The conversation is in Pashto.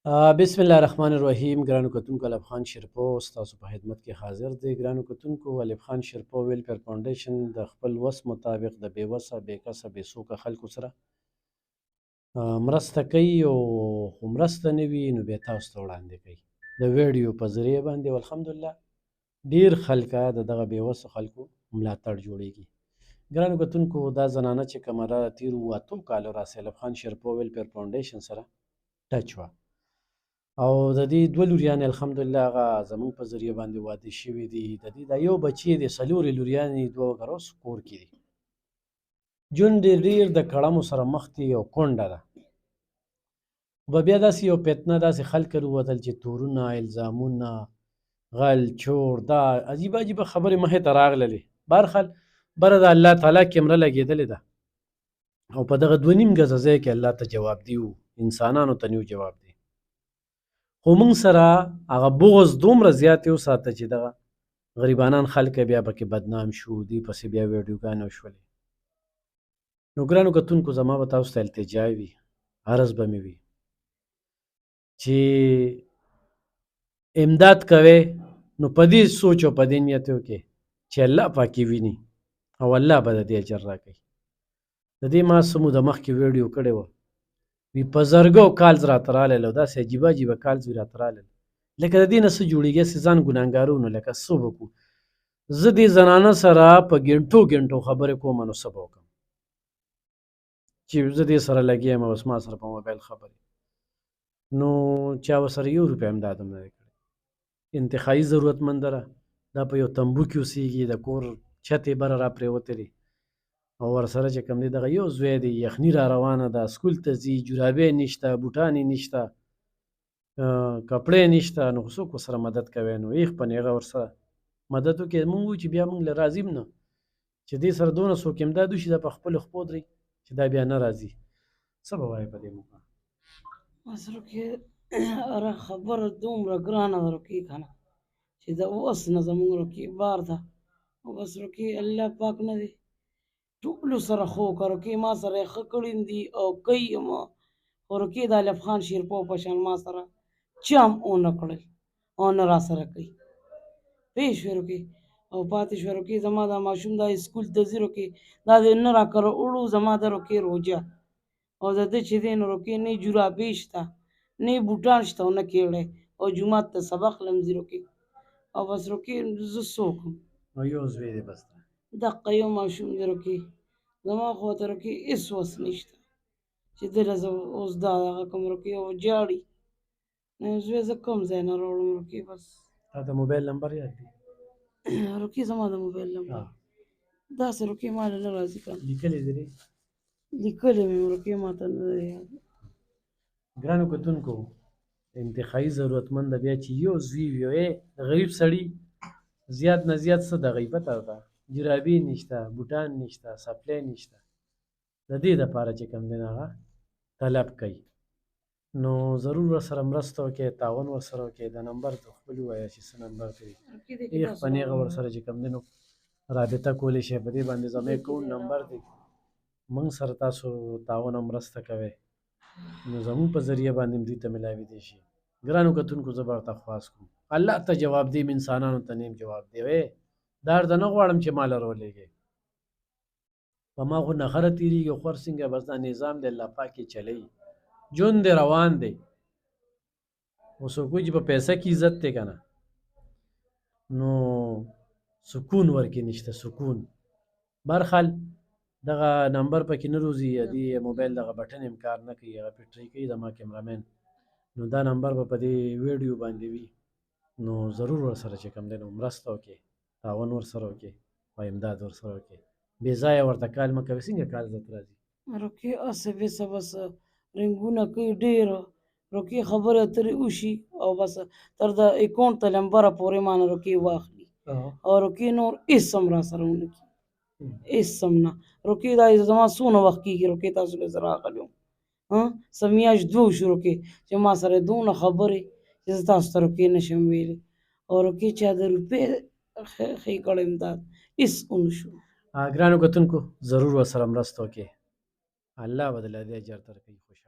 بسم الله الرحمن الرحیم. ګرانو کتونکو، الف خان شیرپو ستاسو په خدمت کې حاضر دی. ګرانو کتونکو، الف خان شیرپو ویلفیر فاونډیشن د خپل وس مطابق د بې وسه، بې کسه، بې څوکه خلکو سره مرسته کوي، او خو مرسته نه وي نو بیا تاسو ته وړاندې کوي د ویډیو په ذریعه باندې. او الحمدلله ډیر خلکه د دغه بې وسه خلکو ملاتړ جوړیږي. ګرانو کتونکو، دا زنانه چې کومه ده، تېرو 8 کالو راسې الف خان شیرپو ویلفیر فاونډیشن سره ټچ وه، او د دې دوه لوریانې الحمدلله هغه زموږ په ذریعه باندې واده شوي دي. د دې دا یو بچی دی، څلورې لوریانې، دوه وګوره اوس کور کې دي. ژوند ډېر د کړمو سره مخ دی او کونډه ده. به بیا داسې یو فتنه، داسې خلک راووتل چې تورونه، الزامونه، غل چور، دا عجیبه عجیبه خبرې مخې ته راغللې. بهرحال بره د الله تعالی کیمره لګېدلې ده، او په دغه 2.5 ګزه ځای کې الله ته جواب دی، انسانانو ته نیو جواب دی. خو موږ سره هغه بغض دومره زیات وساته چې دغه غریبانان خلک بیا پکې بدنام شو، دوی پسې بیا ویډیوګانې وشولې. نو ګرانو کتونکو، زما به تاسو ته التجا وي، عرض به مې وي چې امداد کوئ، نو په دې سوچ او په دې نیت وکړئ چې الله پاکې ویني او الله به د دې اجر راکوي. د دې ما څه موده مخکې ویډیو کړې وه، وي په زرګو کالز راته راغلل، او داسې عجیبه عجیبه کالز وي راته راغلل، لکه د دې نه څه جوړېږي، هسې ځان ګناهګارو. نو لکه څه به وکړو، زه دې زنانه سره په ګنټو ګنټو خبرې کوم، نو څه به وکړم چې زه دې سره لګیا یم، اوس ما سره په موبایل خبرې، نو چا ورسره 1 روپۍ امداد هم نه دی کړی. انتخایي ضرورتمنده ده، دا په یو تمبو کې اوسېږي، د کور چت یې بره را پرېوتی دی، او ورسره چې کوم دی دغه یو زوی دی، یخني را روانه ده، سکول ته ځي، جرابې نشته، بوټان یې نشته، کپړې نشته، نو څوک ورسره مدد کوي؟ نو ایخ په نیغه ورسره مدد وکړي. موږ وایو چې بیا موږ له راضي نه، چې دې سره دونه څوک امداد وشي، دا په خپلو خپو درېږي چې دا بیا نه راځي. څه به وایې په دې موقع؟ بس رکې اره خبره دومره ګرانه ده رکې که نه، چې د اوس نه زموږ رکې بار ده. او بس رکې الله پاک نه دی ټولو سره خو که رکې ما سره یې ښه کړي دي او کوي یم، خو رکې د الف خان شیرپو په شان ما سره چا هم ونه کړل او نه را سره کوي. پوه شوې رکې؟ او پاتې شوه رکې زما دا ماشوم دا سکول ته ځي رکې، دا د نه را کره وړو زما د رکې روجه، او د ده چې دی نو رکې نه جرابې شته، نه بوټان شته او نه کیړی، او جومات ته سبق لم ځي رکې. او بس رکې زه څه وکړم؟ نو یو زوی دی بس ده. دقه یو ماشوم دی رکې، زما خو ته رکې هېڅ وس نشته چې ده له زه اوس دا هغه کړم رکې. او جاړي نو زوی زه کوم ځای نه راوړم رکې. بس تا د موبایل نمبر یاد دی؟ رکې زما د موبایل نمبر داسې رکې ما له نه راځي که نه، لیکلی دی دی؟ لیکلی مې رکې ما ته نه دی یاد. ګرانو کتونکو، انتخایي ضرورتمنده بیا چې یو زوی وي، د غریب سړي زیات نه زیات څه د غیبت ده، جرابې نشته، بوټان نشته، سپلی نشته، د دې دپاره چې کوم دی هغه طلب کوي. نو ضرور ورسره مرسته وکړئ، تعاون ورسره وکړئ. د نمبر ته خپل ووایه چې څه نمبر دی، ایخ په نیغه ورسره چې کوم دی نو رابطه کولی شئ. په دې باندې زما اکاونټ نمبر دی، موږ سره تاسو تعاون او مرسته کوئ، نو زموږ په ذریعه باندې هم دوی ته میلاویدی شي. ګرانو کتونکو، زه به ورته خواست کوم، الله ته جواب دی، انسانانو ته نیم جواب دی. دا درته نه غواړم چې ما له راولېږئ، په ما خو نخره تېرېږي، خور څنګه بس دا نظام دی الله پاک یې چلوي، ژوند دی روان دی. اوس څوک وایي چې په پیسه کې عزت دی که نه، نو سکون ورکې نشته، سکون. برحال دغه نمبر پکې نه روزي، دې موبایل دغه بټن هم کار نه کوي، هغه پټري کوي زما کیمرامین، نو دا نمبر به په دې ویډیو باندې وي، نو ضرور ورسره چې کوم دی نو مرسته وکړئ، تعاون ورسره وکړئ او امداد ورسره وکړئ. بې ځایه ورته کال مه کوئ. څنګه کال درته راځي؟ رکې هسې بېڅه بس رنګونه کوي ډېر رکې، خبرې اترې وشي او بس تر د اکاونټ ته نمبره پورې ما نه رکې واخلي، او رکې نور هېڅ هم را سره ونه کړي، هېڅ هم نه. رکې دا زما څونه وخت کېږي رکې تاسو له زه راغلی وم، څه میاشت 2 وشو رکې چې ما سره دونه خبرې چې زه تاسو ته رکې نشم ویلی. او رکې چا د روپۍ ښې کړی امداد هېڅ ونه شو. ګرانو کتونکو، ضرور ورسره مرسته وکړئ، الله به د له دې اجر درکوي. خوشحاله